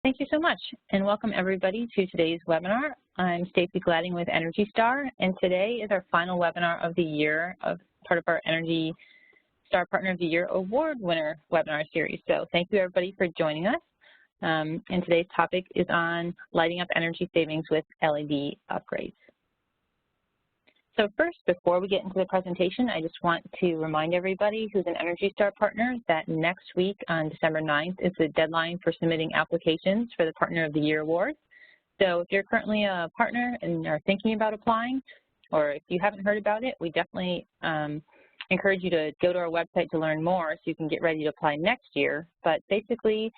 Thank you so much, and welcome everybody to today's webinar. I'm Stacy Gladding with Energy Star, and today is our final webinar of the year, part of our Energy Star Partner of the Year Award winner webinar series. So thank you everybody for joining us. And today's topic is on lighting up energy savings with LED upgrades. So first, before we get into the presentation, I just want to remind everybody who's an Energy Star partner that next week on December 9th is the deadline for submitting applications for the Partner of the Year Award. So if you're currently a partner and are thinking about applying, or if you haven't heard about it, we definitely encourage you to go to our website to learn more so you can get ready to apply next year. But basically,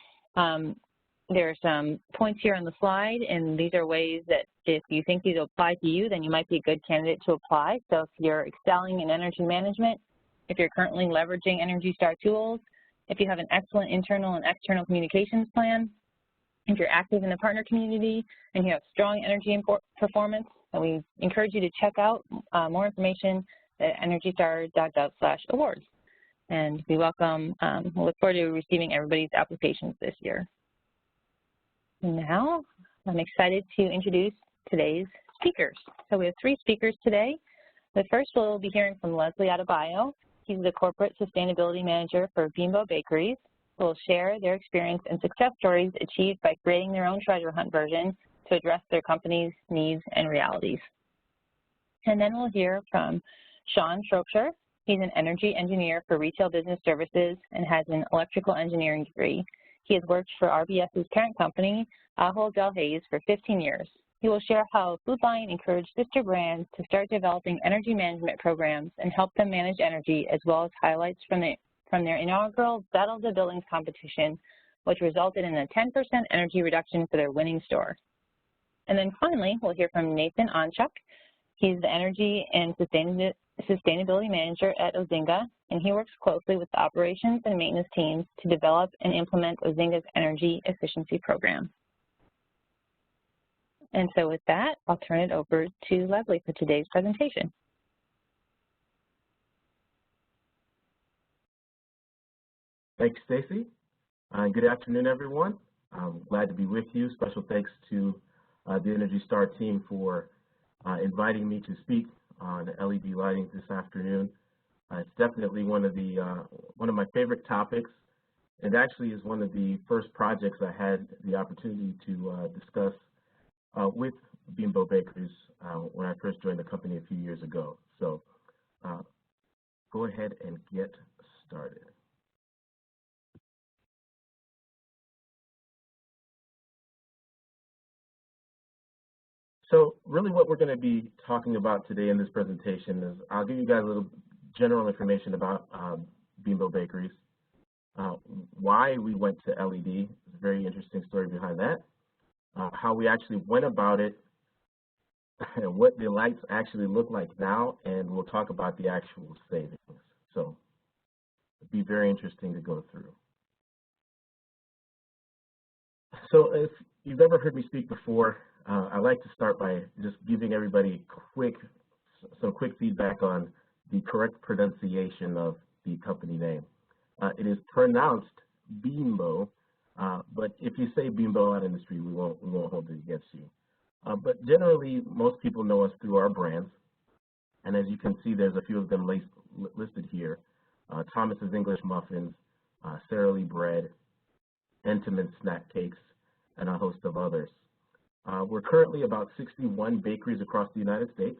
there are some points here on the slide, and these are ways that if you think these will apply to you, then you might be a good candidate to apply. So if you're excelling in energy management, if you're currently leveraging Energy Star tools, if you have an excellent internal and external communications plan, if you're active in the partner community, and you have strong energy performance, then we encourage you to check out more information at energystar.gov/awards. And we look forward to receiving everybody's applications this year. Now, I'm excited to introduce today's speakers. So we have 3 speakers today. The first we'll be hearing from Leslie Adebayo. He's the Corporate Sustainability Manager for Bimbo Bakeries, who will share their experience and success stories achieved by creating their own treasure hunt version to address their company's needs and realities. And then we'll hear from Sean Shropshire. He's an energy engineer for Retail Business Services and has an electrical engineering degree. He has worked for RBS's parent company, Ahold Delhaize, for 15 years. He will share how Food Lion encouraged sister brands to start developing energy management programs and help them manage energy, as well as highlights from their inaugural Battle of the Buildings competition, which resulted in a 10% energy reduction for their winning store. And then finally, we'll hear from Nathan Onchuk. He's the Energy and Sustainability Manager at Ozinga, and he works closely with the operations and maintenance teams to develop and implement Ozinga's energy efficiency program. And so with that, I'll turn it over to Leslie for today's presentation. Thanks, Stacy. Good afternoon, everyone. I'm glad to be with you. Special thanks to the Energy Star team for inviting me to speak on LED lighting this afternoon. It's definitely one of my favorite topics. It actually is one of the first projects I had the opportunity to discuss with Bimbo Bakeries when I first joined the company a few years ago. So go ahead and get started. So really what we're going to be talking about today in this presentation is I'll give you guys a little general information about Bimbo Bakeries, why we went to LED. There's a very interesting story behind that, how we actually went about it, and what the lights actually look like now, and we'll talk about the actual savings. So it'll be very interesting to go through. So if you've ever heard me speak before, I like to start by just giving everybody some quick feedback on the correct pronunciation of the company name. It is pronounced Bimbo, but if you say Bimbo out in the street, we won't hold it against you. But generally, most people know us through our brands, and as you can see, there's a few of them listed here: Thomas's English Muffins, Sara Lee Bread, Entenmann's Snack Cakes, and a host of others. We're currently about 61 bakeries across the United States.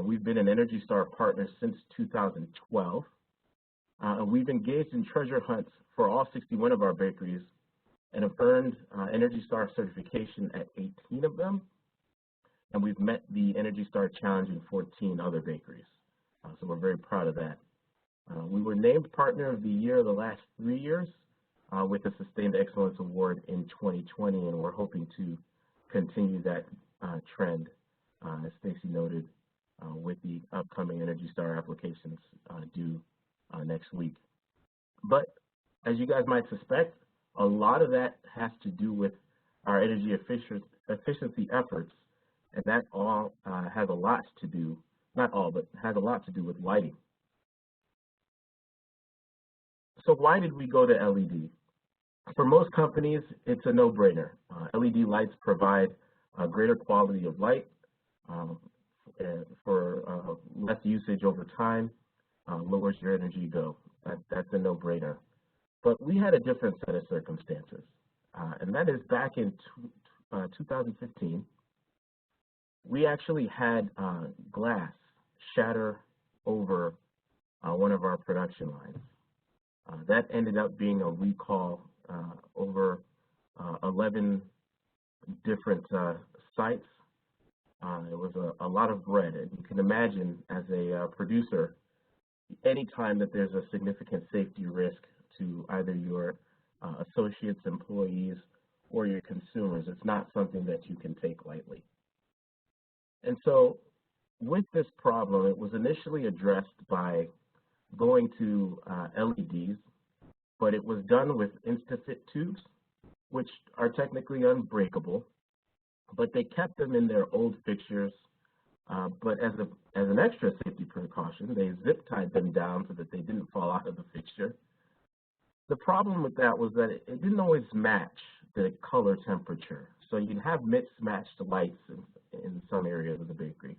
We've been an Energy Star partner since 2012. We've engaged in treasure hunts for all 61 of our bakeries and have earned Energy Star certification at 18 of them. And we've met the Energy Star challenge in 14 other bakeries. So we're very proud of that. We were named Partner of the Year the last 3 years with the Sustained Excellence Award in 2020, and we're hoping to continue that trend, as Stacy noted, with the upcoming Energy Star applications due next week. But as you guys might suspect, a lot of that has to do with our energy efficiency efforts, and that all has a lot to do, not all, but has a lot to do with lighting. So why did we go to LED? For most companies, it's a no-brainer. LED lights provide a greater quality of light um, for less usage over time, lowers your energy bill. That's a no-brainer. But we had a different set of circumstances, and that is back in 2015, we actually had glass shatter over one of our production lines. That ended up being a recall over 11 different sites. It was a lot of bread, and you can imagine as a producer, any time that there's a significant safety risk to either your associates, employees, or your consumers, it's not something that you can take lightly. And so with this problem, it was initially addressed by going to LEDs, but it was done with InstaFit tubes, which are technically unbreakable, but they kept them in their old fixtures, but as an extra safety precaution, they zip-tied them down so that they didn't fall out of the fixture. The problem with that was that it didn't always match the color temperature, so you'd have mismatched lights in some areas of the bakery.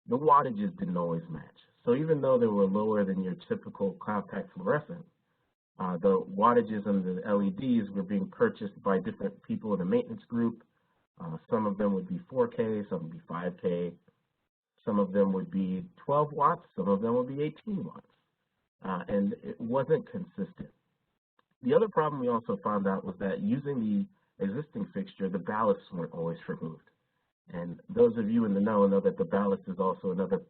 The wattages didn't always match. So even though they were lower than your typical compact fluorescent, the wattages on the LEDs were being purchased by different people in the maintenance group. Some of them would be 4K, some would be 5K, some of them would be 12 watts, some of them would be 18 watts, and it wasn't consistent. The other problem we also found out was that using the existing fixture, the ballasts weren't always removed. And those of you in the know that the ballast is also another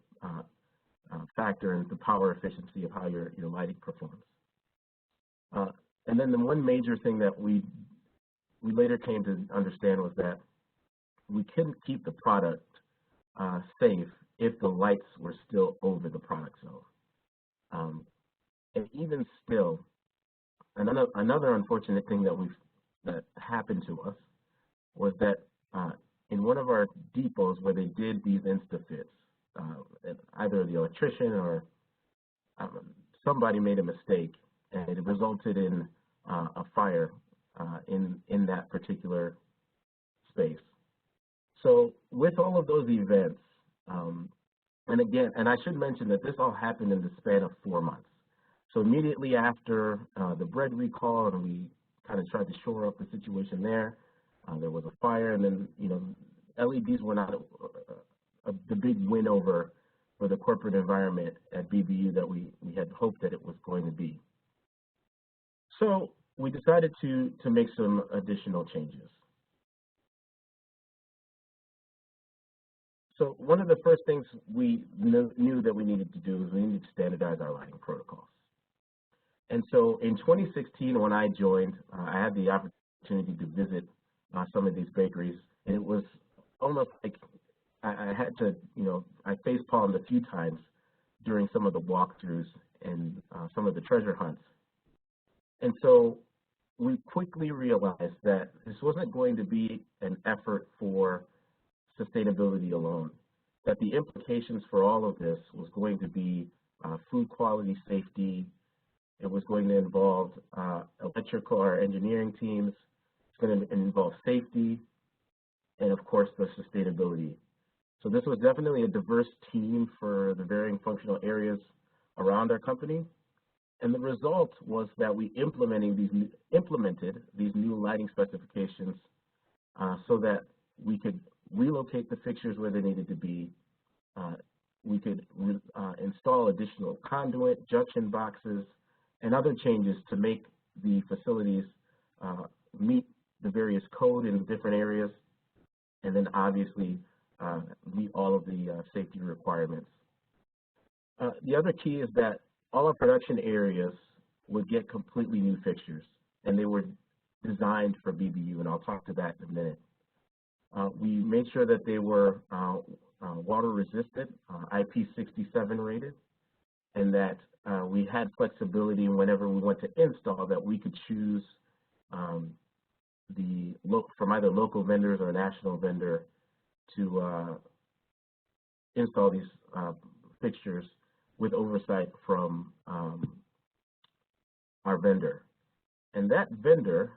factor in the power efficiency of how your lighting performs. And then the one major thing that we later came to understand was that we couldn't keep the product safe if the lights were still over the product zone. And even still, another unfortunate thing that happened to us was that in one of our depots where they did these InstaFits, either the electrician or somebody made a mistake, and it resulted in a fire in that particular space. So with all of those events, and I should mention that this all happened in the span of 4 months. So immediately after the bread recall, and we kind of tried to shore up the situation there was a fire, and then LEDs were not the big win over for the corporate environment at BBU that we had hoped that it was going to be. So we decided to make some additional changes. So one of the first things we knew that we needed to do is we needed to standardize our lighting protocols. And so in 2016, when I joined, I had the opportunity to visit some of these bakeries, and it was almost like I had to, I face-palmed a few times during some of the walkthroughs and some of the treasure hunts. And so we quickly realized that this wasn't going to be an effort for sustainability alone, that the implications for all of this was going to be food quality safety. It was going to involve electrical or engineering teams. It's going to involve safety, and of course the sustainability. So this was definitely a diverse team for the varying functional areas around our company. And the result was that we implemented these new lighting specifications so that we could relocate the fixtures where they needed to be. We could install additional conduit, junction boxes, and other changes to make the facilities meet the various code in different areas, and then obviously meet all of the safety requirements. The other key is that all our production areas would get completely new fixtures, and they were designed for BBU, and I'll talk to that in a minute. We made sure that they were water resistant, IP67 rated, and that we had flexibility whenever we went to install, that we could choose from either local vendors or a national vendor to install these fixtures with oversight from our vendor. And that vendor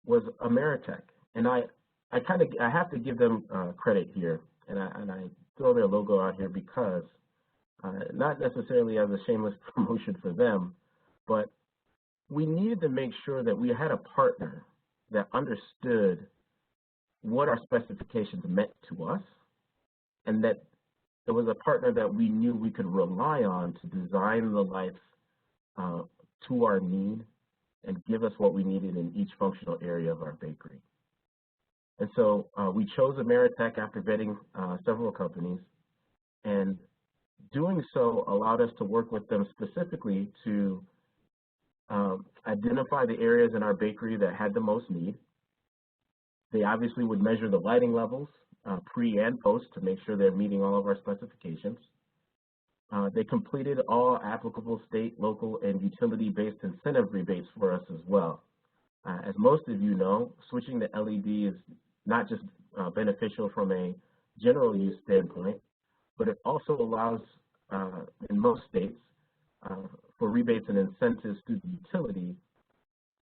was Ameritech. And I have to give them credit here, and I throw their logo out here because not necessarily as a shameless promotion for them, but we needed to make sure that we had a partner that understood what our specifications meant to us, and that there was a partner that we knew we could rely on to design the lights to our need and give us what we needed in each functional area of our bakery. And so we chose Ameritech after vetting several companies, and doing so allowed us to work with them specifically to identify the areas in our bakery that had the most need. They obviously would measure the lighting levels pre and post to make sure they're meeting all of our specifications. They completed all applicable state, local, and utility-based incentive rebates for us as well. As most of you know, switching to LED is not just beneficial from a general use standpoint, but it also allows, in most states, for rebates and incentives through the utility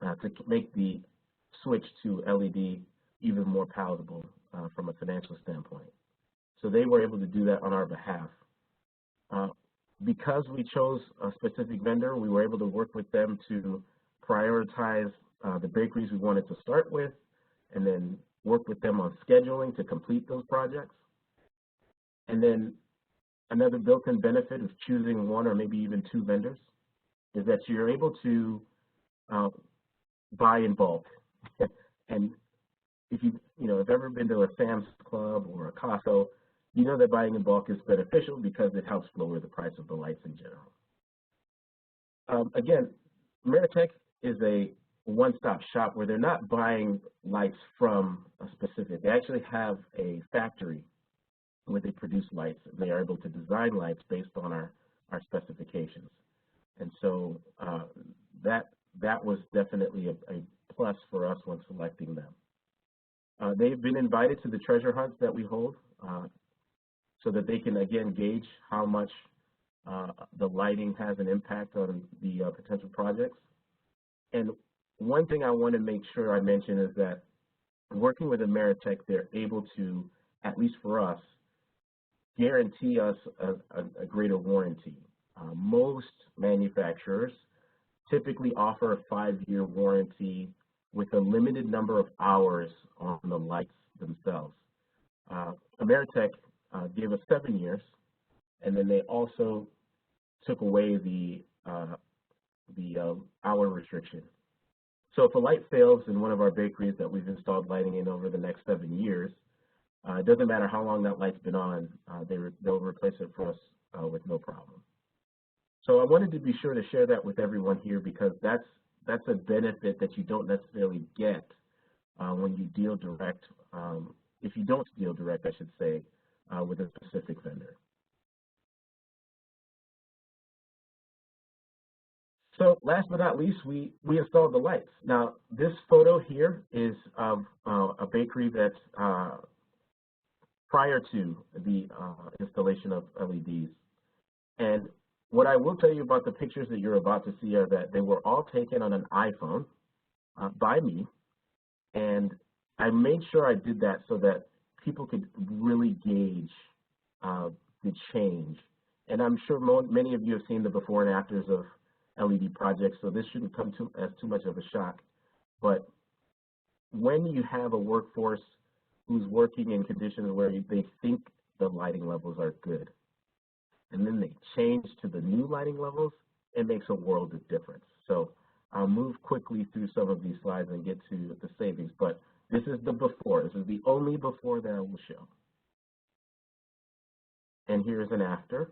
to make the switch to LED even more palatable from a financial standpoint. So they were able to do that on our behalf. Because we chose a specific vendor, we were able to work with them to prioritize the bakeries we wanted to start with, and then work with them on scheduling to complete those projects. And then another built-in benefit of choosing one or maybe even two vendors is that you're able to buy in bulk. And if you've ever been to a Sam's Club or a Costco, you know that buying in bulk is beneficial because it helps lower the price of the lights in general. Again, Ameritech is a one-stop shop where they're not buying lights from a specific. They actually have a factory where they produce lights, and they are able to design lights based on our specifications. And so that was definitely a plus for us when selecting them. They've been invited to the treasure hunts that we hold so that they can, again, gauge how much the lighting has an impact on the potential projects. And one thing I want to make sure I mention is that working with Ameritech, they're able to, at least for us, guarantee us a greater warranty. Most manufacturers typically offer a 5-year warranty with a limited number of hours on the lights themselves. Ameritech gave us 7 years, and then they also took away the hour restriction. So if a light fails in one of our bakeries that we've installed lighting in over the next 7 years, it doesn't matter how long that light's been on, they'll replace it for us with no problem. So I wanted to be sure to share that with everyone here because that's a benefit that you don't necessarily get when you deal direct, if you don't deal direct, I should say, with a specific vendor. So last but not least, we installed the lights. Now, this photo here is of a bakery that prior to the installation of LEDs. And what I will tell you about the pictures that you're about to see are that they were all taken on an iPhone by me. And I made sure I did that so that people could really gauge the change. And I'm sure many of you have seen the before and afters of LED projects, so this shouldn't come as too much of a shock. But when you have a workforce who's working in conditions where they think the lighting levels are good, and then they change to the new lighting levels, it makes a world of difference. So I'll move quickly through some of these slides and get to the savings, but this is the before. This is the only before that I will show. And here's an after.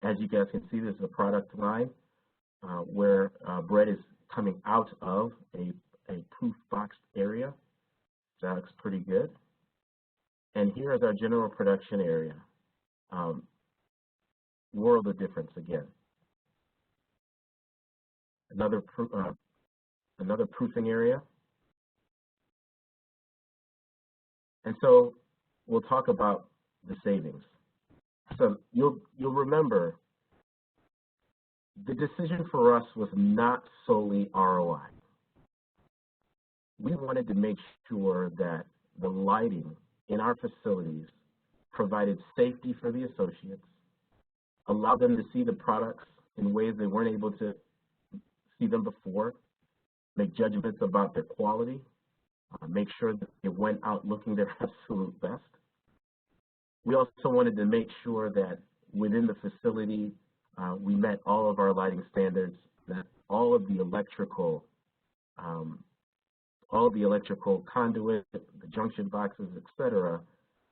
As you guys can see, this is a product line where bread is coming out of a proof boxed area. That looks pretty good. And here is our general production area. World of difference again. Another proofing area. And so we'll talk about the savings. So you'll remember the decision for us was not solely ROI. We wanted to make sure that the lighting in our facilities provided safety for the associates, allowed them to see the products in ways they weren't able to see them before, make judgments about their quality, make sure that it went out looking their absolute best. We also wanted to make sure that within the facility, we met all of our lighting standards, that all of the electrical conduit, the junction boxes, et cetera,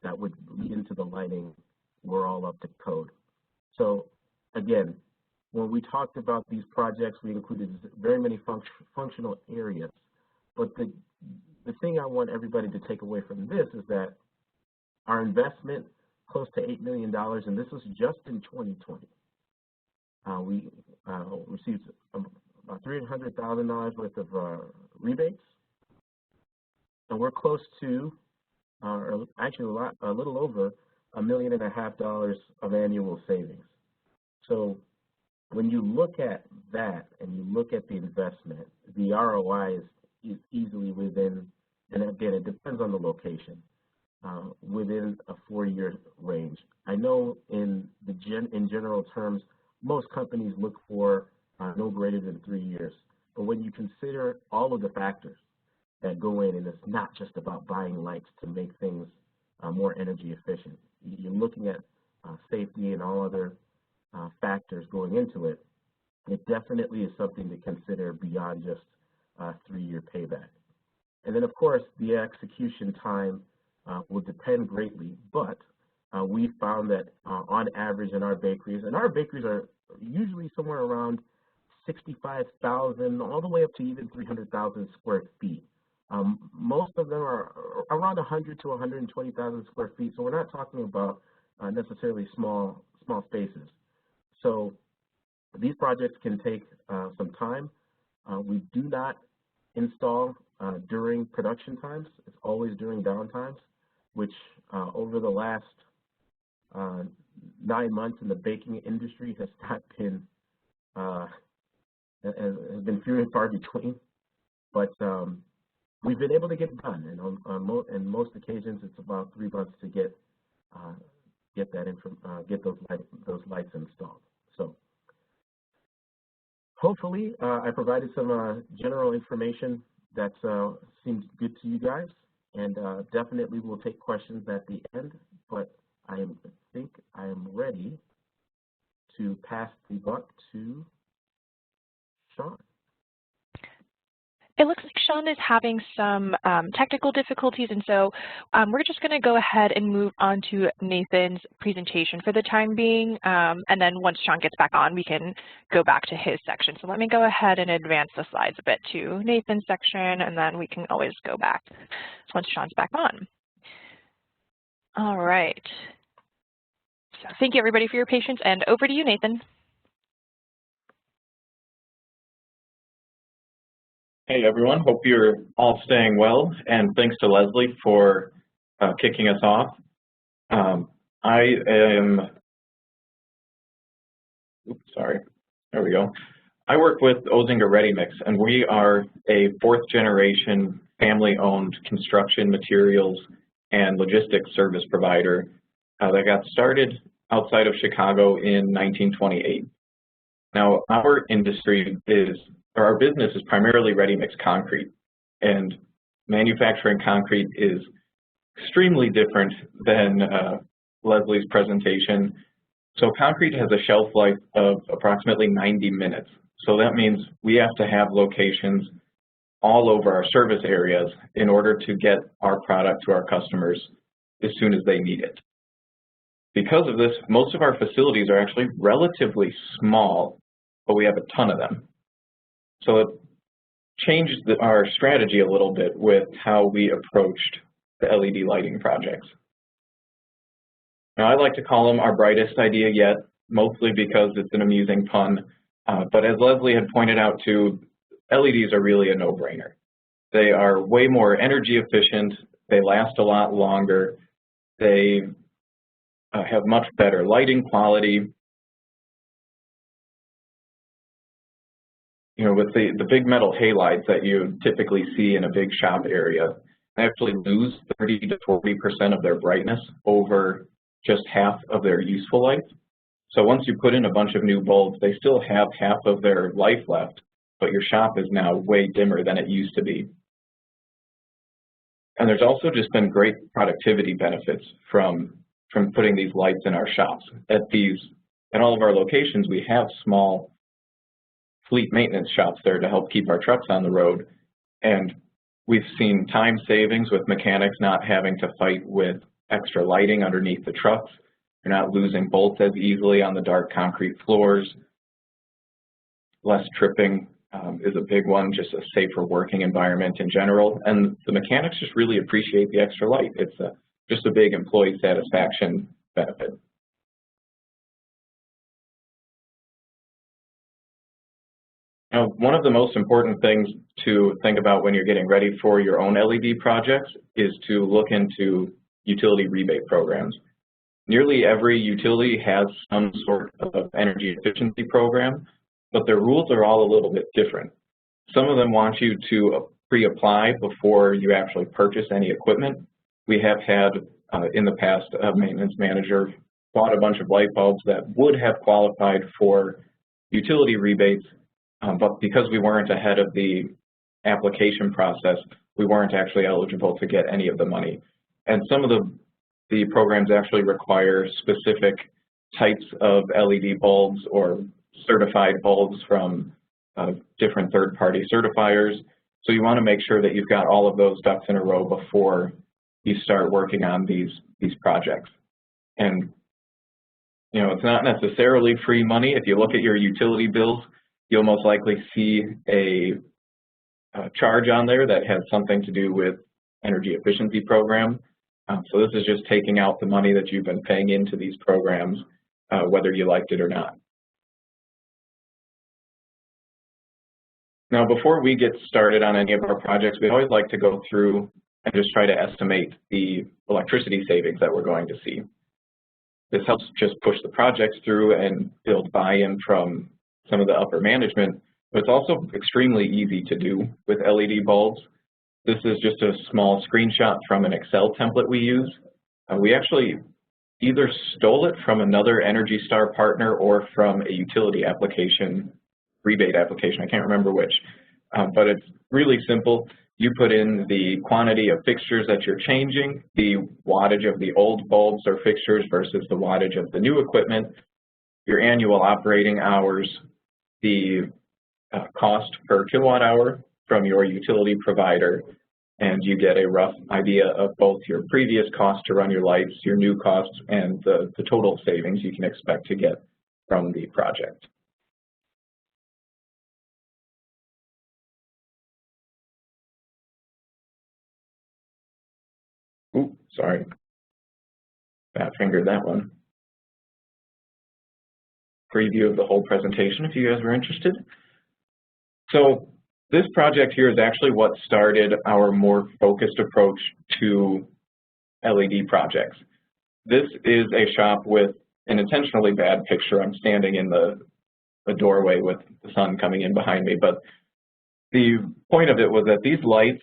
that would lead into the lighting were all up to code. So again, when we talked about these projects, we included very many functional areas. But the thing I want everybody to take away from this is that our investment, close to $8 million, and this was just in 2020. We received about $300,000 worth of rebates, and we're close to, or actually a little over $1.5 million of annual savings. So when you look at that and you look at the investment, the ROI is easily within, and again, it depends on the location, within a 4-year range. I know in general terms, most companies look for no greater than 3 years. But when you consider all of the factors that go in, and it's not just about buying lights to make things more energy efficient. You're looking at safety and all other factors going into it. It definitely is something to consider beyond just 3-year payback. And then, of course, the execution time will depend greatly, but we found that on average in our bakeries, and our bakeries are usually somewhere around 65,000 all the way up to even 300,000 square feet. Most of them are around 100 to 120,000 square feet, so we're not talking about necessarily small spaces. So these projects can take some time. We do not install during production times. It's always during downtimes, which over the last 9 months in the baking industry has not been has been few and far between. But we've been able to get it done, and on most occasions, it's about 3 months to get those lights installed. So hopefully, I provided some general information that seems good to you guys, and definitely we'll take questions at the end. But I think I am ready to pass the buck to Sean. It looks like Sean is having some technical difficulties, and so we're just going to go ahead and move on to Nathan's presentation for the time being, and then once Sean gets back on, we can go back to his section. So let me go ahead and advance the slides a bit to Nathan's section, and then we can always go back once Sean's back on. All right. So thank you, everybody, for your patience, and over to you, Nathan. Hey everyone, hope you're all staying well, and thanks to Leslie for kicking us off. I work with Ozinger ReadyMix, and we are a 4th generation family-owned construction materials and logistics service provider that got started outside of Chicago in 1928. Now, our business is primarily ready-mix concrete, and manufacturing concrete is extremely different than Leslie's presentation. So concrete has a shelf life of approximately 90 minutes. So that means we have to have locations all over our service areas in order to get our product to our customers as soon as they need it. Because of this, most of our facilities are actually relatively small, but we have a ton of them. So it changed our strategy a little bit with how we approached the LED lighting projects. Now, I like to call them our brightest idea yet, mostly because it's an amusing pun. But as Leslie had pointed out too, LEDs are really a no-brainer. They are way more energy efficient, they last a lot longer, they have much better lighting quality, with the big metal halides that you typically see in a big shop area, they actually lose 30 to 40% of their brightness over just half of their useful life. So once you put in a bunch of new bulbs, they still have half of their life left, but your shop is now way dimmer than it used to be. And there's also just been great productivity benefits from putting these lights in our shops. At all of our locations, we have small fleet maintenance shops there to help keep our trucks on the road. And we've seen time savings with mechanics not having to fight with extra lighting underneath the trucks. You're not losing bolts as easily on the dark concrete floors. Less tripping is a big one, just a safer working environment in general. And the mechanics just really appreciate the extra light. It's just a big employee satisfaction benefit. Now, one of the most important things to think about when you're getting ready for your own LED projects is to look into utility rebate programs. Nearly every utility has some sort of energy efficiency program, but their rules are all a little bit different. Some of them want you to pre-apply before you actually purchase any equipment. We have had in the past a maintenance manager bought a bunch of light bulbs that would have qualified for utility rebates, but because we weren't ahead of the application process, we weren't actually eligible to get any of the money. And some of the programs actually require specific types of LED bulbs or certified bulbs from different third-party certifiers. So you want to make sure that you've got all of those ducks in a row before you start working on these projects. And it's not necessarily free money. If you look at your utility bills, you'll most likely see a charge on there that has something to do with energy efficiency program. So this is just taking out the money that you've been paying into these programs, whether you liked it or not. Now, before we get started on any of our projects, we always like to go through and just try to estimate the electricity savings that we're going to see. This helps just push the projects through and build buy-in from some of the upper management, but it's also extremely easy to do with LED bulbs. This is just a small screenshot from an Excel template we use. We actually either stole it from another Energy Star partner or from a utility application, rebate application, I can't remember which, but it's really simple. You put in the quantity of fixtures that you're changing, the wattage of the old bulbs or fixtures versus the wattage of the new equipment, your annual operating hours, the cost per kilowatt hour from your utility provider, and you get a rough idea of both your previous cost to run your lights, your new costs, and the total savings you can expect to get from the project. Ooh, sorry. Fat fingered that one. Preview of the whole presentation if you guys were interested. So this project here is actually what started our more focused approach to LED projects. This is a shop with an intentionally bad picture. I'm standing in the doorway with the sun coming in behind me, but the point of it was that these lights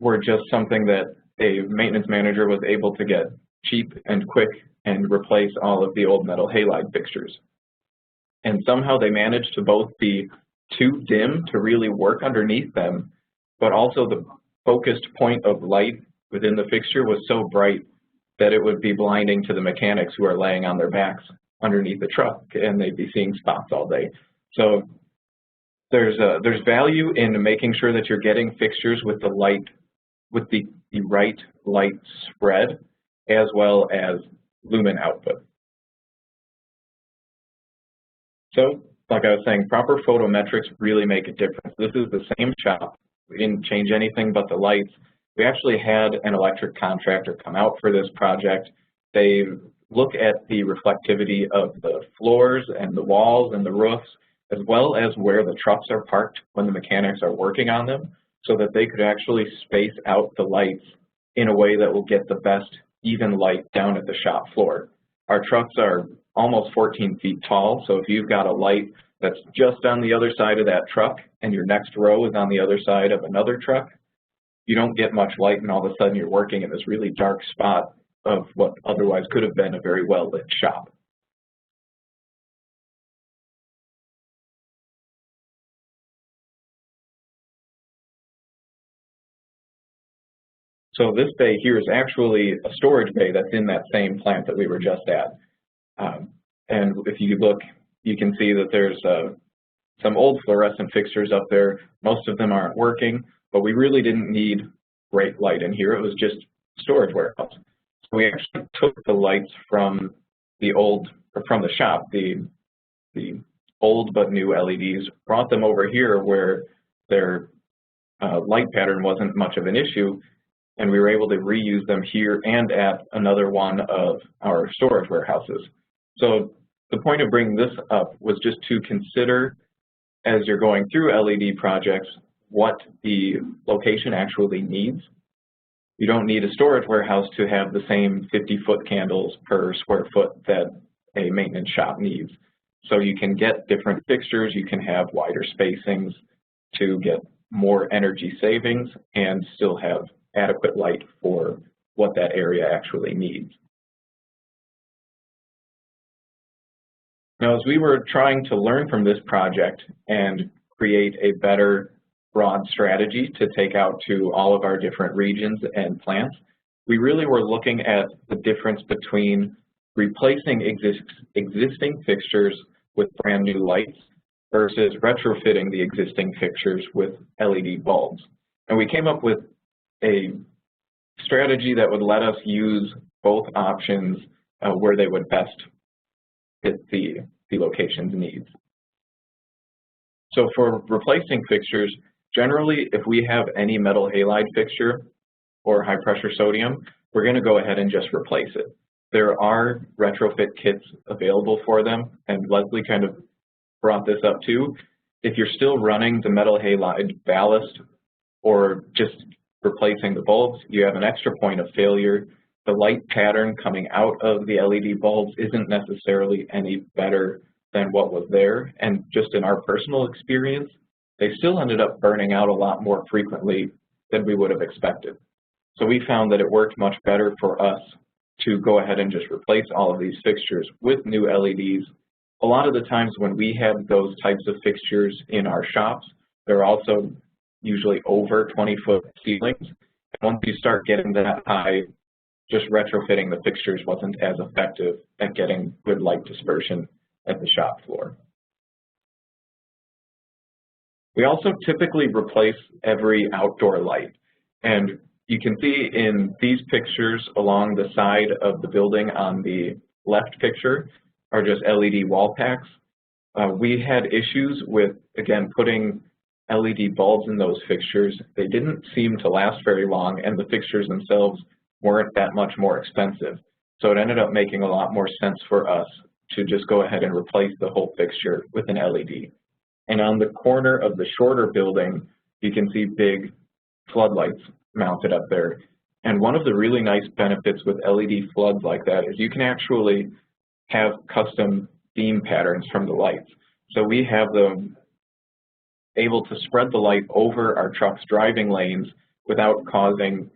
were just something that a maintenance manager was able to get cheap and quick and replace all of the old metal halide fixtures. And somehow they managed to both be too dim to really work underneath them, but also the focused point of light within the fixture was so bright that it would be blinding to the mechanics who are laying on their backs underneath the truck, and they'd be seeing spots all day. So there's value in making sure that you're getting fixtures with the right light spread as well as lumen output. So, like I was saying, proper photometrics really make a difference. This is the same shop. We didn't change anything but the lights. We actually had an electric contractor come out for this project. They look at the reflectivity of the floors and the walls and the roofs, as well as where the trucks are parked when the mechanics are working on them, so that they could actually space out the lights in a way that will get the best even light down at the shop floor. Our trucks are almost 14 feet tall, so if you've got a light that's just on the other side of that truck and your next row is on the other side of another truck, you don't get much light, and all of a sudden you're working in this really dark spot of what otherwise could have been a very well-lit shop. So this bay here is actually a storage bay that's in that same plant that we were just at. And if you look, you can see that there's some old fluorescent fixtures up there. Most of them aren't working, but we really didn't need bright light in here. It was just storage warehouse. So we actually took the lights from the old, or from the shop, the old but new LEDs, brought them over here where their light pattern wasn't much of an issue, and we were able to reuse them here and at another one of our storage warehouses. So the point of bringing this up was just to consider, as you're going through LED projects, what the location actually needs. You don't need a storage warehouse to have the same 50-foot candles per square foot that a maintenance shop needs. So you can get different fixtures, you can have wider spacings to get more energy savings and still have adequate light for what that area actually needs. Now, as we were trying to learn from this project and create a better broad strategy to take out to all of our different regions and plants, we really were looking at the difference between replacing existing fixtures with brand new lights versus retrofitting the existing fixtures with LED bulbs. And we came up with a strategy that would let us use both options where they would best fit the location's needs. So for replacing fixtures, generally if we have any metal halide fixture or high pressure sodium, we're going to go ahead and just replace it. There are retrofit kits available for them, and Leslie kind of brought this up too. If you're still running the metal halide ballast or just replacing the bulbs, you have an extra point of failure. The light pattern coming out of the LED bulbs isn't necessarily any better than what was there, and just in our personal experience, they still ended up burning out a lot more frequently than we would have expected. So we found that it worked much better for us to go ahead and just replace all of these fixtures with new LEDs. A lot of the times when we had those types of fixtures in our shops, they're also usually over 20-foot ceilings. And once you start getting that high, just retrofitting the fixtures wasn't as effective at getting good light dispersion at the shop floor. We also typically replace every outdoor light. And you can see in these pictures along the side of the building on the left picture are just LED wall packs. We had issues with, again, putting LED bulbs in those fixtures. They didn't seem to last very long, and the fixtures themselves weren't that much more expensive. So it ended up making a lot more sense for us to just go ahead and replace the whole fixture with an LED. And on the corner of the shorter building, you can see big floodlights mounted up there. And one of the really nice benefits with LED floods like that is you can actually have custom beam patterns from the lights. So we have them able to spread the light over our truck's driving lanes without causing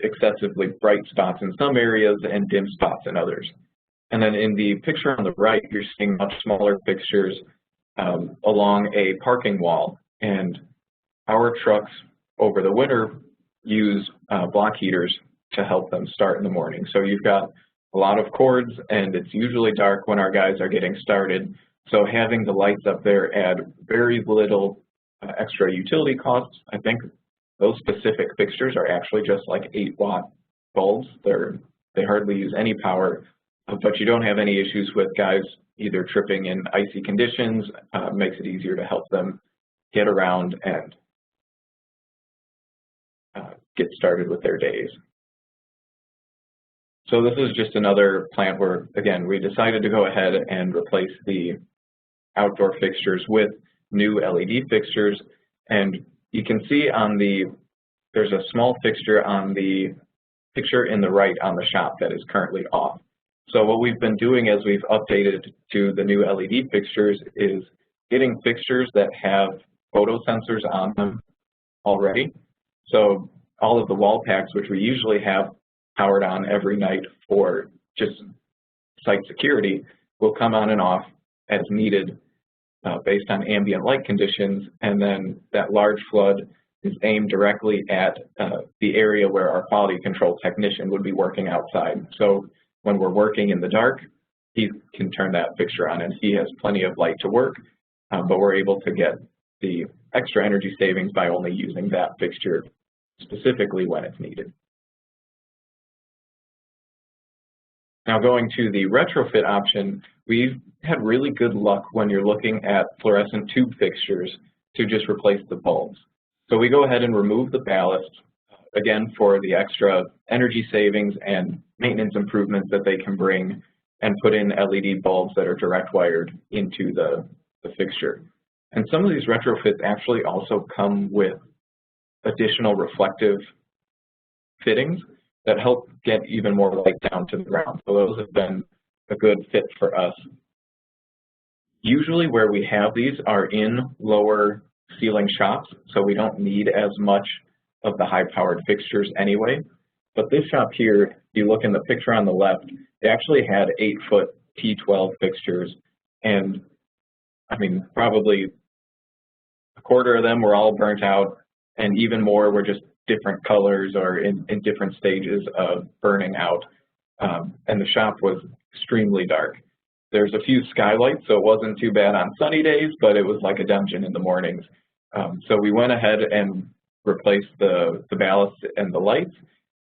excessively bright spots in some areas and dim spots in others. And then in the picture on the right, you're seeing much smaller fixtures along a parking wall. And our trucks over the winter use block heaters to help them start in the morning. So you've got a lot of cords, and it's usually dark when our guys are getting started. So having the lights up there add very little extra utility costs. I think those specific fixtures are actually just like 8-watt bulbs. They hardly use any power, but you don't have any issues with guys either tripping in icy conditions. Makes it easier to help them get around and get started with their days. So this is just another plant where, again, we decided to go ahead and replace the outdoor fixtures with new LED fixtures. And you can see on there's a small fixture on the picture in the right on the shop that is currently off. So what we've been doing as we've updated to the new LED fixtures is getting fixtures that have photo sensors on them already. So all of the wall packs, which we usually have powered on every night for just site security, will come on and off as needed based on ambient light conditions, and then that large flood is aimed directly at the area where our quality control technician would be working outside. So when we're working in the dark, he can turn that fixture on and he has plenty of light to work, but we're able to get the extra energy savings by only using that fixture specifically when it's needed. Now going to the retrofit option, we've had really good luck when you're looking at fluorescent tube fixtures to just replace the bulbs. So we go ahead and remove the ballast, again for the extra energy savings and maintenance improvements that they can bring, and put in LED bulbs that are direct wired into the fixture. And some of these retrofits actually also come with additional reflective fittings that help get even more light down to the ground. So those have been a good fit for us. Usually where we have these are in lower ceiling shops, so we don't need as much of the high-powered fixtures anyway. But this shop here, if you look in the picture on the left, they actually had 8-foot T12 fixtures, and I mean, probably a quarter of them were all burnt out, and even more were just different colors or in different stages of burning out. And the shop was extremely dark. There's a few skylights, so it wasn't too bad on sunny days, but it was like a dungeon in the mornings. So we went ahead and replaced the ballast and the lights,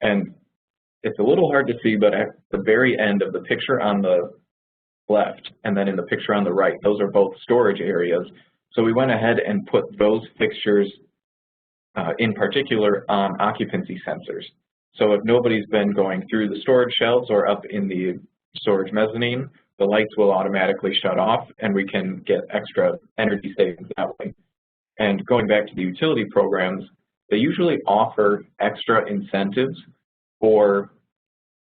and it's a little hard to see, but at the very end of the picture on the left and then in the picture on the right, those are both storage areas. So we went ahead and put those fixtures in particular on occupancy sensors. So if nobody's been going through the storage shelves or up in the storage mezzanine, the lights will automatically shut off and we can get extra energy savings that way. And going back to the utility programs, they usually offer extra incentives for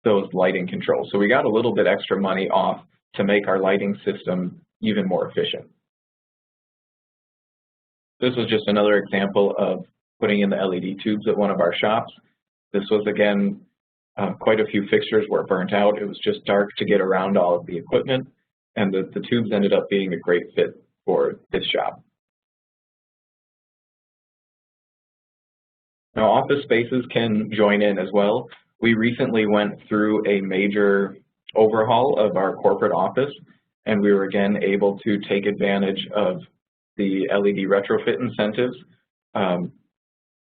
those lighting controls. So we got a little bit extra money off to make our lighting system even more efficient. This was just another example of putting in the LED tubes at one of our shops. This was, again, quite a few fixtures were burnt out. It was just dark to get around all of the equipment, and the tubes ended up being a great fit for this shop. Now, office spaces can join in as well. We recently went through a major overhaul of our corporate office, and we were again able to take advantage of the LED retrofit incentives.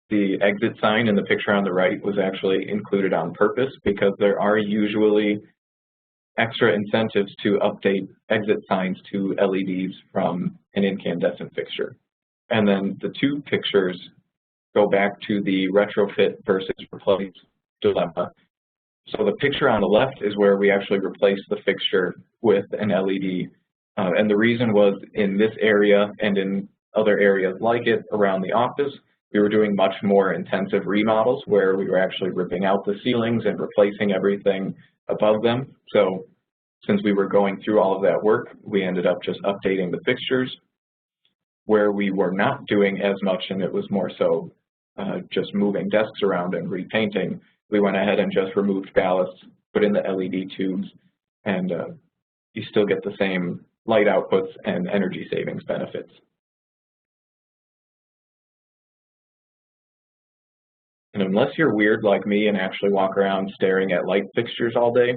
The exit sign in the picture on the right was actually included on purpose because there are usually extra incentives to update exit signs to LEDs from an incandescent fixture. And then the two pictures go back to the retrofit versus replace dilemma. So the picture on the left is where we actually replaced the fixture with an LED. And the reason was in this area and in other areas like it around the office, we were doing much more intensive remodels where we were actually ripping out the ceilings and replacing everything above them. So since we were going through all of that work, we ended up just updating the fixtures. Where we were not doing as much and it was more so just moving desks around and repainting, we went ahead and just removed ballasts, put in the LED tubes, and you still get the same light outputs and energy savings benefits. And unless you're weird like me and actually walk around staring at light fixtures all day,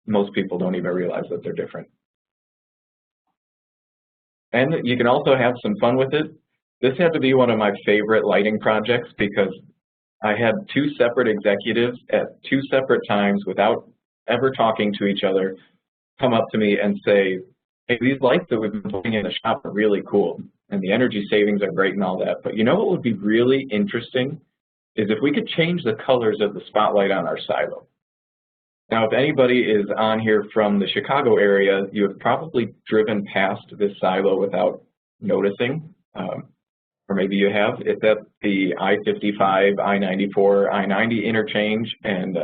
most people don't even realize that they're different. And you can also have some fun with it. This had to be one of my favorite lighting projects because I had two separate executives at two separate times without ever talking to each other come up to me and say, hey, these lights that we've been putting in the shop are really cool and the energy savings are great and all that, but you know what would be really interesting is if we could change the colors of the spotlight on our silo. Now, if anybody is on here from the Chicago area, you have probably driven past this silo without noticing, or maybe you have. It's at the I-55, I-94, I-90 interchange, and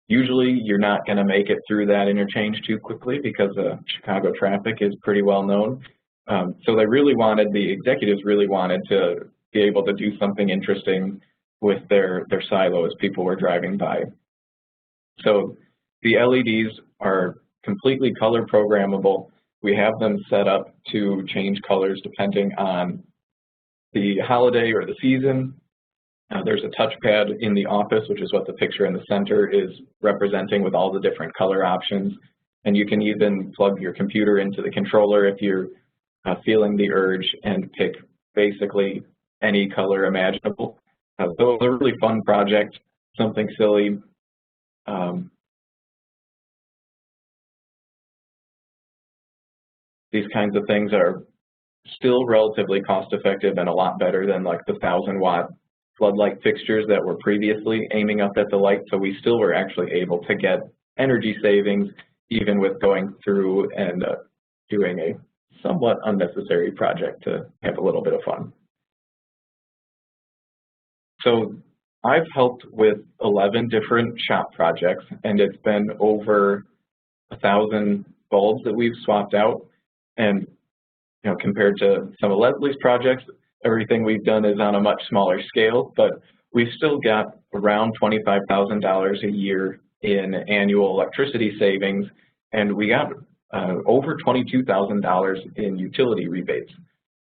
Usually you're not going to make it through that interchange too quickly because Chicago traffic is pretty well known. So they really wanted, the executives really wanted to be able to do something interesting with their silo as people were driving by. So the LEDs are completely color programmable. We have them set up to change colors depending on the holiday or the season. There's a touchpad in the office, which is what the picture in the center is representing with all the different color options. And you can even plug your computer into the controller if you're feeling the urge and pick basically any color imaginable. So it was a really fun project, something silly. These kinds of things are still relatively cost effective and a lot better than like the 1,000-watt floodlight fixtures that were previously aiming up at the light. So we still were actually able to get energy savings even with going through and doing a somewhat unnecessary project to have a little bit of fun. So I've helped with 11 different shop projects, and it's been over 1,000 bulbs that we've swapped out. And compared to some of Leslie's projects, everything we've done is on a much smaller scale, but we've still got around $25,000 a year in annual electricity savings, and we got over $22,000 in utility rebates.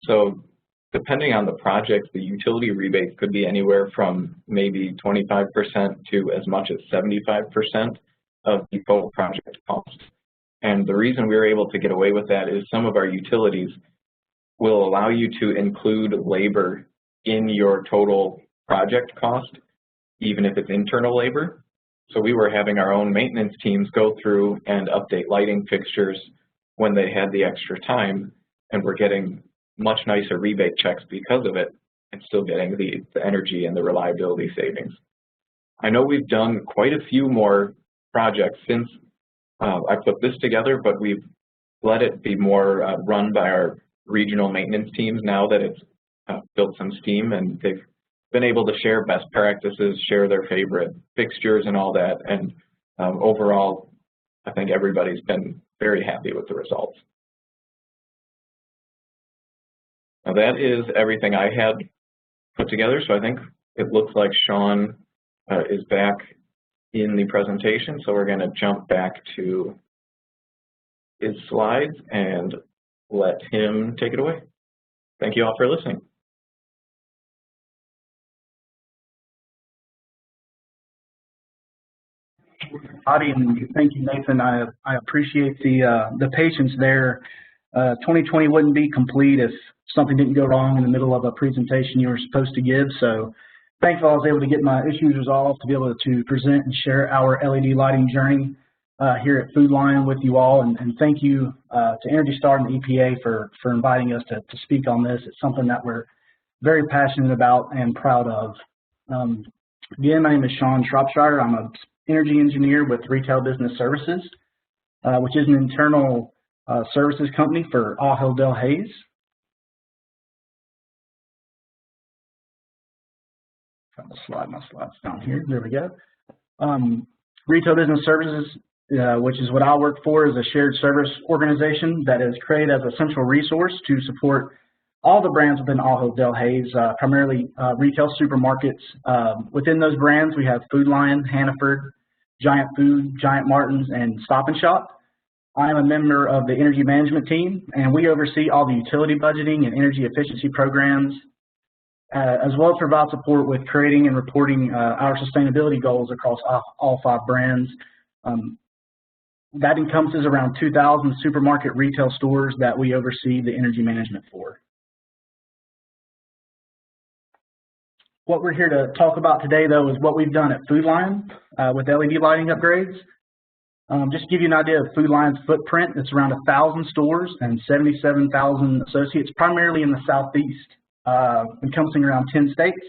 So depending on the project, the utility rebates could be anywhere from maybe 25% to as much as 75% of the total project cost. And the reason we were able to get away with that is some of our utilities will allow you to include labor in your total project cost, even if it's internal labor. So we were having our own maintenance teams go through and update lighting fixtures when they had the extra time, and we're getting much nicer rebate checks because of it and still getting the energy and the reliability savings. I know we've done quite a few more projects since I put this together, but we've let it be more run by our regional maintenance teams now that it's built some steam, and they've been able to share best practices, share their favorite fixtures and all that. And overall, I think everybody's been very happy with the results. Now that is everything I had put together. So I think it looks like Sean is back in the presentation. So we're going to jump back to his slides and let him take it away. Thank you all for listening. Howdy, and thank you, Nathan. I appreciate the patience there. 2020 wouldn't be complete if something didn't go wrong in the middle of a presentation you were supposed to give. So thankful I was able to get my issues resolved to be able to present and share our LED lighting journey here at Food Lion with you all. And thank you to Energy Star and the EPA for inviting us to speak on this. It's something that we're very passionate about and proud of. Again, my name is Sean Shropshire. I'm an energy engineer with Retail Business Services, which is an internal services company for Ajo Del Hayes. Trying to slide my slides down here. There we go. Retail Business Services, which is what I work for, is a shared service organization that is created as a central resource to support all the brands within Ajo Del Hayes, primarily retail supermarkets. Within those brands, we have Food Lion, Hannaford, Giant Food, Giant Martin's, and Stop and Shop. I am a member of the energy management team, and we oversee all the utility budgeting and energy efficiency programs, as well as provide support with creating and reporting our sustainability goals across all 5 brands. That encompasses around 2,000 supermarket retail stores that we oversee the energy management for. What we're here to talk about today, though, is what we've done at Food Lion with LED lighting upgrades. Just to give you an idea of Food Lion's footprint, it's around 1,000 stores and 77,000 associates, primarily in the Southeast, encompassing around 10 states.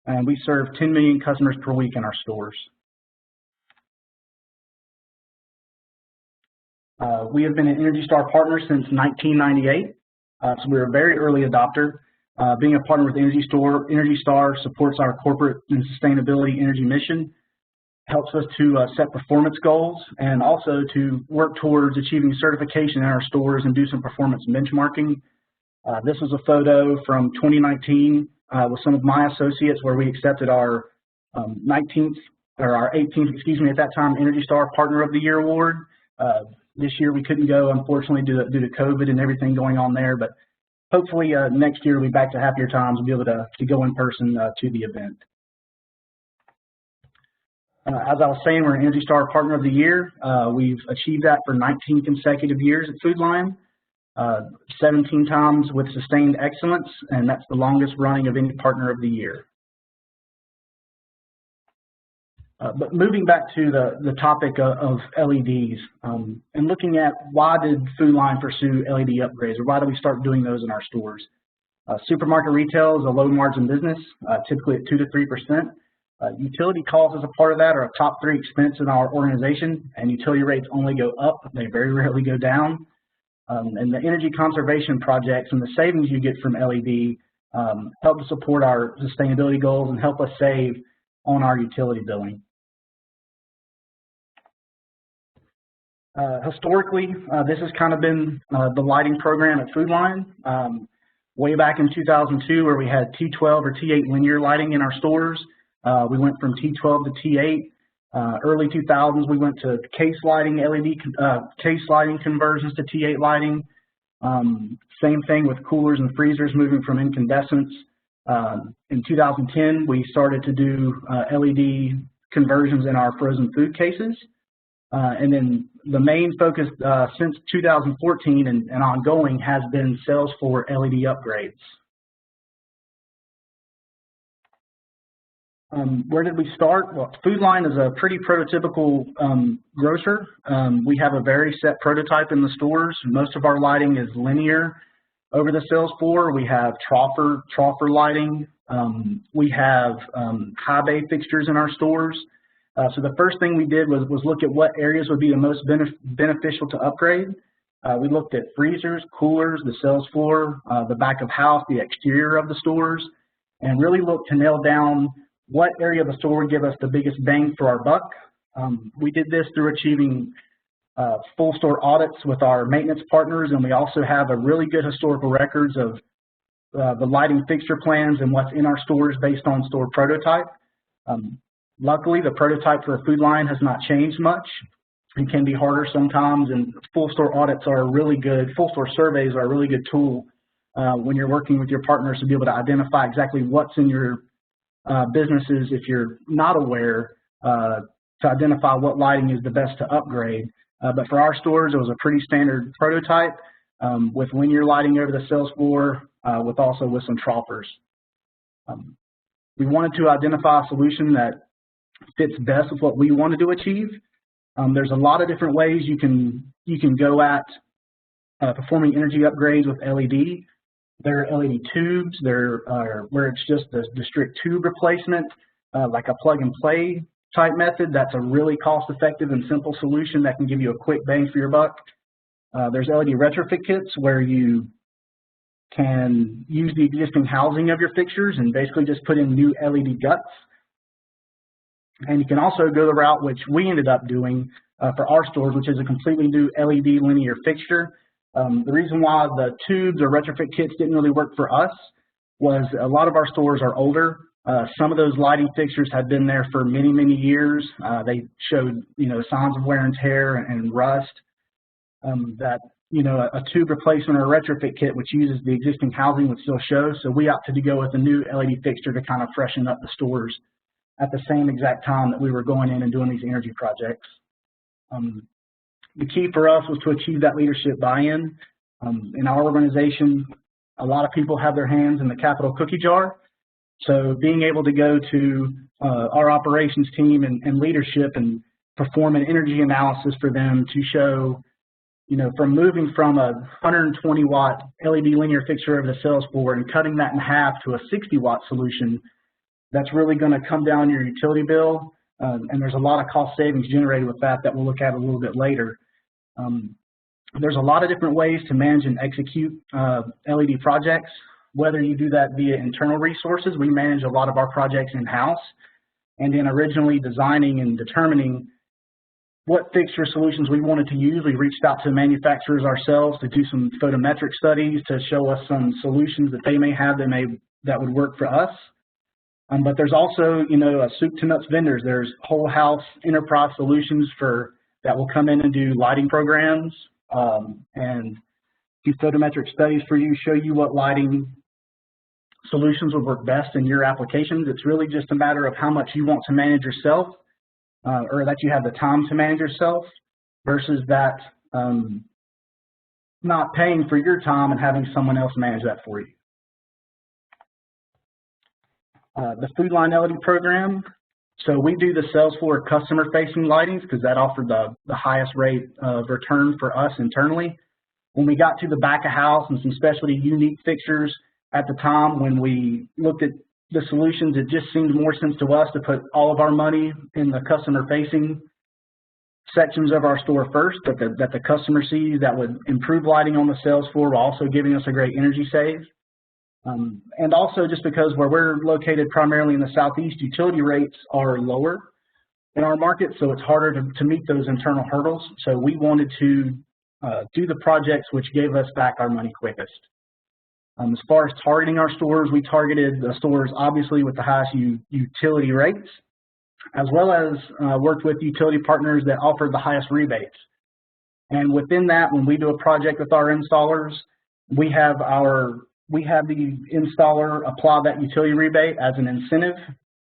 And we serve 10 million customers per week in our stores. We have been an Energy Star partner since 1998, so we're a very early adopter. Being a partner with Energy Star supports our corporate and sustainability energy mission. helps us to set performance goals and also to work towards achieving certification in our stores and do some performance benchmarking. This was a photo from 2019 with some of my associates where we accepted our 18th, excuse me, at that time, Energy Star Partner of the Year award. This year we couldn't go, unfortunately, due to COVID and everything going on there, but hopefully next year we'll be back to happier times and be able to go in person to the event. As I was saying, we're an Energy Star Partner of the Year. We've achieved that for 19 consecutive years at Food Lion, 17 times with sustained excellence, and that's the longest running of any Partner of the Year. But moving back to the topic of LEDs and looking at why did Food Lion pursue LED upgrades, or why do we start doing those in our stores? Supermarket retail is a low margin business, typically at 2 to 3%. Utility costs as a part of that are a top 3 expense in our organization, and utility rates only go up, they very rarely go down. And the energy conservation projects and the savings you get from LED help to support our sustainability goals and help us save on our utility billing. Historically, this has kind of been the lighting program at Food Lion. Way back in 2002, where we had T12 or T8 linear lighting in our stores, we went from T12 to T8. Early 2000s, we went to case lighting, case lighting conversions to T8 lighting. Same thing with coolers and freezers moving from incandescents. In 2010, we started to do LED conversions in our frozen food cases. And then the main focus since 2014 and ongoing has been sales for LED upgrades. Where did we start? Well, Food Lion is a pretty prototypical grocer. We have a very set prototype in the stores. Most of our lighting is linear over the sales floor. We have troffer lighting. We have high bay fixtures in our stores. So the first thing we did was look at what areas would be the most beneficial to upgrade. We looked at freezers, coolers, the sales floor, the back of house, the exterior of the stores, and really looked to nail down what area of the store would give us the biggest bang for our buck. We did this through achieving full store audits with our maintenance partners, and we also have a really good historical records of the lighting fixture plans and what's in our stores based on store prototype. Luckily, the prototype for a Food Lion has not changed much. It can be harder sometimes, and full store audits are a really good, full store surveys are a really good tool when you're working with your partners to be able to identify exactly what's in your businesses if you're not aware, to identify what lighting is the best to upgrade. But for our stores, it was a pretty standard prototype with linear lighting over the sales floor, with some troffers. We wanted to identify a solution that fits best with what we wanted to achieve. There's a lot of different ways you can go at performing energy upgrades with LED. There are LED tubes. There are where it's just the strict tube replacement, like a plug and play type method. That's a really cost-effective and simple solution that can give you a quick bang for your buck. There's LED retrofit kits where you can use the existing housing of your fixtures and basically just put in new LED guts. And you can also go the route which we ended up doing for our stores, which is a completely new LED linear fixture. The reason why the tubes or retrofit kits didn't really work for us was a lot of our stores are older. Some of those lighting fixtures had been there for many, many years. They showed, signs of wear and tear and rust. That, a tube replacement or a retrofit kit which uses the existing housing would still show. So we opted to go with a new LED fixture to kind of freshen up the stores at the same exact time that we were going in and doing these energy projects. The key for us was to achieve that leadership buy-in. In our organization, a lot of people have their hands in the capital cookie jar. So being able to go to our operations team and leadership and perform an energy analysis for them to show, from moving from a 120 watt LED linear fixture over the sales floor and cutting that in half to a 60 watt solution, that's really going to come down your utility bill. And there's a lot of cost savings generated with that we'll look at a little bit later. There's a lot of different ways to manage and execute LED projects, whether you do that via internal resources. We manage a lot of our projects in-house. And in originally designing and determining what fixture solutions we wanted to use, we reached out to manufacturers ourselves to do some photometric studies to show us some solutions that they may have that would work for us. But there's also, a soup to nuts vendors. There's whole house enterprise solutions that will come in and do lighting programs and do photometric studies for you, show you what lighting solutions would work best in your applications. It's really just a matter of how much you want to manage yourself, or that you have the time to manage yourself, versus that not paying for your time and having someone else manage that for you. The Food Line LED program. So we do the sales floor customer-facing lightings because that offered the highest rate of return for us internally. When we got to the back of house and some specialty unique fixtures at the time, when we looked at the solutions, it just seemed more sense to us to put all of our money in the customer-facing sections of our store first, that the customer sees, that would improve lighting on the sales floor while also giving us a great energy save. And also just because where we're located primarily in the Southeast, utility rates are lower in our market, so it's harder to meet those internal hurdles. So we wanted to do the projects which gave us back our money quickest. As far as targeting our stores, we targeted the stores obviously with the highest utility rates, as well as worked with utility partners that offered the highest rebates. And within that, when we do a project with our installers, we have the installer apply that utility rebate as an incentive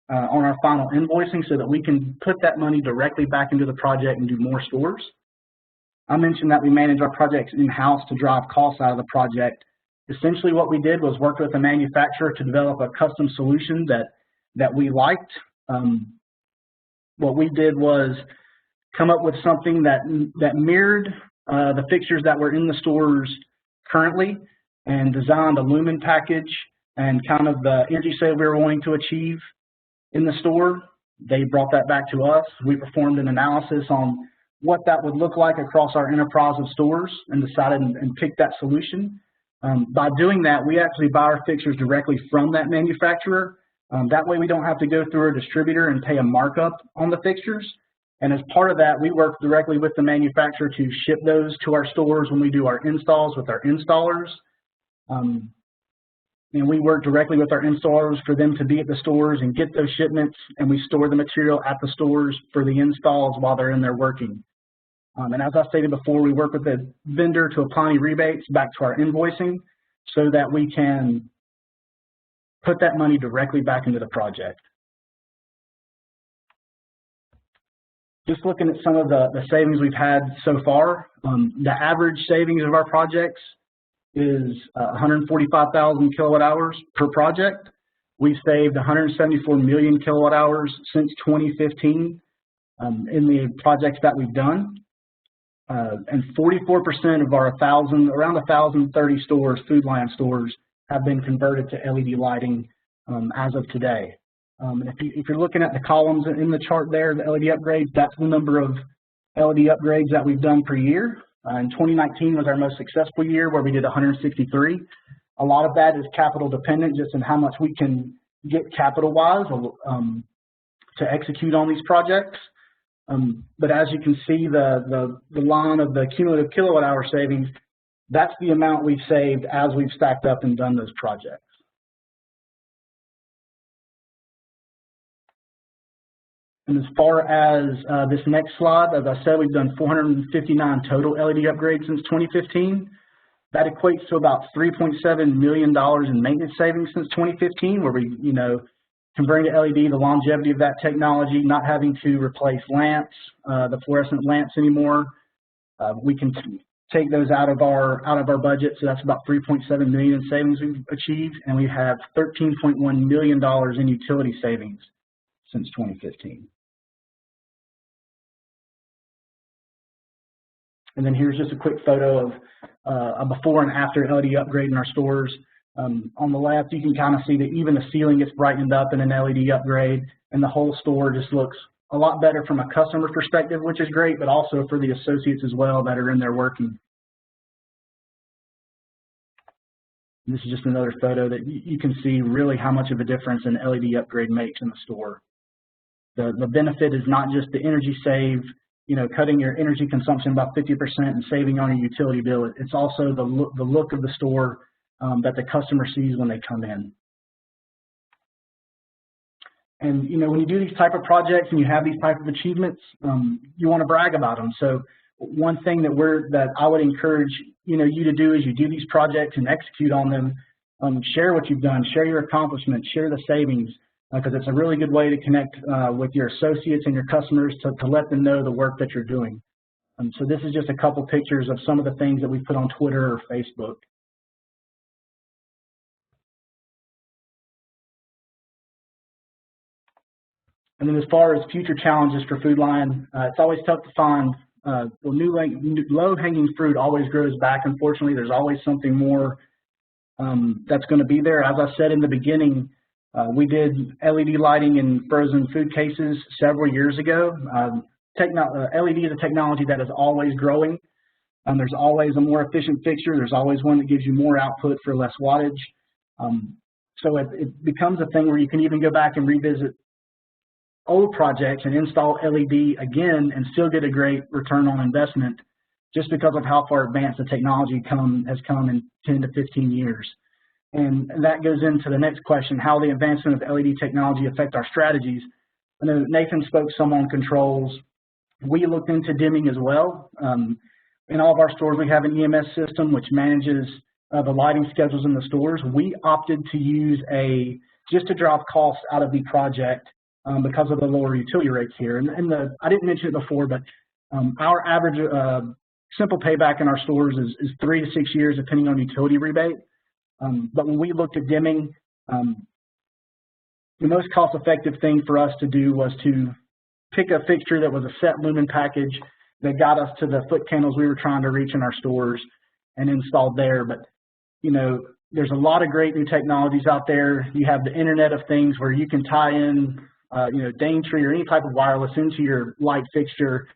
on our final invoicing so that we can put that money directly back into the project and do more stores. I mentioned that we manage our projects in-house to drive costs out of the project. Essentially what we did was work with a manufacturer to develop a custom solution that we liked. What we did was come up with something that mirrored the fixtures that were in the stores currently, and designed a lumen package and kind of the energy save we were wanting to achieve in the store. They brought that back to us. We performed an analysis on what that would look like across our enterprise of stores and decided and picked that solution. By doing that, we actually buy our fixtures directly from that manufacturer. That way we don't have to go through a distributor and pay a markup on the fixtures. And as part of that, we work directly with the manufacturer to ship those to our stores when we do our installs with our installers. And we work directly with our installers for them to be at the stores and get those shipments, and we store the material at the stores for the installs while they're in there working. And as I stated before, we work with the vendor to apply any rebates back to our invoicing so that we can put that money directly back into the project. Just looking at some of the savings we've had so far, the average savings of our projects is 145,000 kilowatt hours per project. We've saved 174 million kilowatt hours since 2015 in the projects that we've done. And 44% of our around 1,030 stores, Food Line stores, have been converted to LED lighting as of today. And if you're looking at the columns in the chart there, the LED upgrades, that's the number of LED upgrades that we've done per year. And 2019 was our most successful year, where we did 163. A lot of that is capital dependent, just in how much we can get capital-wise to execute on these projects. But as you can see, the line of the cumulative kilowatt hour savings, that's the amount we've saved as we've stacked up and done those projects. And as far as this next slide, as I said, we've done 459 total LED upgrades since 2015. That equates to about $3.7 million in maintenance savings since 2015, where we, can bring to LED the longevity of that technology, not having to replace lamps, the fluorescent lamps anymore. We can take those out of our budget, so that's about $3.7 million in savings we've achieved, and we have $13.1 million in utility savings since 2015. And then here's just a quick photo of a before and after LED upgrade in our stores. On the left, you can kind of see that even the ceiling gets brightened up in an LED upgrade, and the whole store just looks a lot better from a customer perspective, which is great, but also for the associates as well that are in there working. And this is just another photo that you can see really how much of a difference an LED upgrade makes in the store. The benefit is not just the energy save, you know, cutting your energy consumption about 50% and saving on your utility bill. It's also the look of the store that the customer sees when they come in. And, you know, when you do these type of projects and you have these type of achievements, you want to brag about them. So one thing that I would encourage, you know, you to do is you do these projects and execute on them. Share what you've done, share your accomplishments, share the savings, because it's a really good way to connect with your associates and your customers to let them know the work that you're doing. So this is just a couple pictures of some of the things that we put on Twitter or Facebook. And then as far as future challenges for Food Lion, it's always tough to find. Low-hanging fruit always grows back. Unfortunately, there's always something more that's going to be there. As I said in the beginning, we did LED lighting in frozen food cases several years ago. LED is a technology that is always growing. There's always a more efficient fixture. There's always one that gives you more output for less wattage. So it becomes a thing where you can even go back and revisit old projects and install LED again and still get a great return on investment just because of how far advanced the technology has come in 10 to 15 years. And that goes into the next question, how the advancement of LED technology affect our strategies. I know Nathan spoke some on controls. We looked into dimming as well. In all of our stores, we have an EMS system which manages the lighting schedules in the stores. We opted to use just to drop costs out of the project because of the lower utility rates here. And I didn't mention it before, but our average simple payback in our stores is 3 to 6 years, depending on utility rebate. But when we looked at dimming, the most cost-effective thing for us to do was to pick a fixture that was a set lumen package that got us to the foot candles we were trying to reach in our stores and installed there. But, you know, there's a lot of great new technologies out there. You have the Internet of Things where you can tie in, you know, Daintree or any type of wireless into your light fixture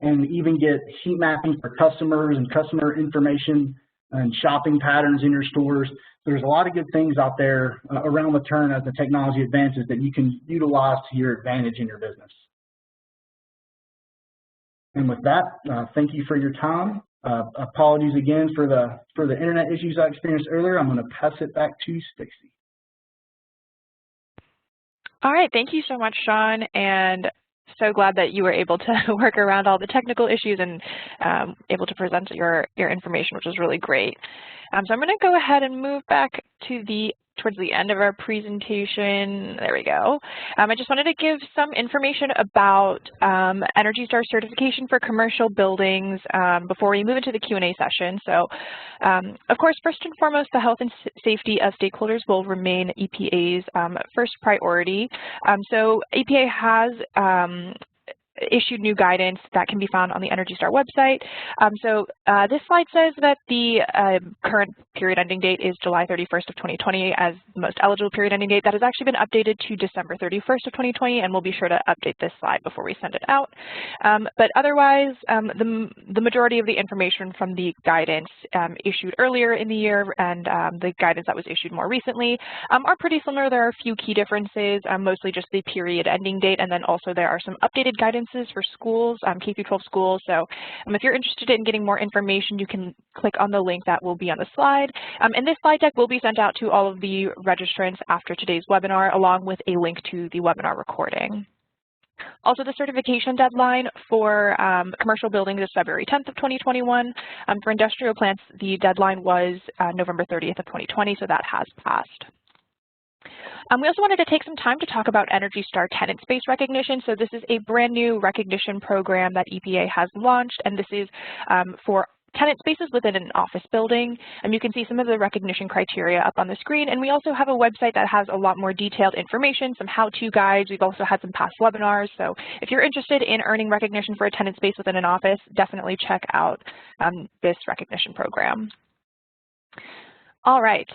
and even get heat mapping for customers and customer information and shopping patterns in your stores. There's a lot of good things out there around the turn as the technology advances that you can utilize to your advantage in your business. And with that, thank you for your time. Apologies again for the internet issues I experienced earlier. I'm going to pass it back to Stacy. All right, thank you so much, Sean, and so glad that you were able to work around all the technical issues and able to present your information, which was really great. So I'm going to go ahead and move back to towards the end of our presentation. There we go. I just wanted to give some information about ENERGY STAR certification for commercial buildings before we move into the Q&A session. So, of course, first and foremost, the health and safety of stakeholders will remain EPA's first priority. So EPA has issued new guidance that can be found on the ENERGY STAR website. So this slide says that the current period ending date is July 31st of 2020 as the most eligible period ending date. That has actually been updated to December 31st of 2020, and we'll be sure to update this slide before we send it out. But otherwise, the majority of the information from the guidance issued earlier in the year and the guidance that was issued more recently are pretty similar. There are a few key differences, mostly just the period ending date, and then also there are some updated guidance for schools, K-12 schools. So if you're interested in getting more information, you can click on the link that will be on the slide. And this slide deck will be sent out to all of the registrants after today's webinar, along with a link to the webinar recording. Also, the certification deadline for commercial buildings is February 10th of 2021. For industrial plants, the deadline was November 30th of 2020, so that has passed. We also wanted to take some time to talk about ENERGY STAR tenant space recognition. So this is a brand new recognition program that EPA has launched, and this is for tenant spaces within an office building. And you can see some of the recognition criteria up on the screen. And we also have a website that has a lot more detailed information, some how-to guides. We've also had some past webinars. So if you're interested in earning recognition for a tenant space within an office, definitely check out this recognition program. All right.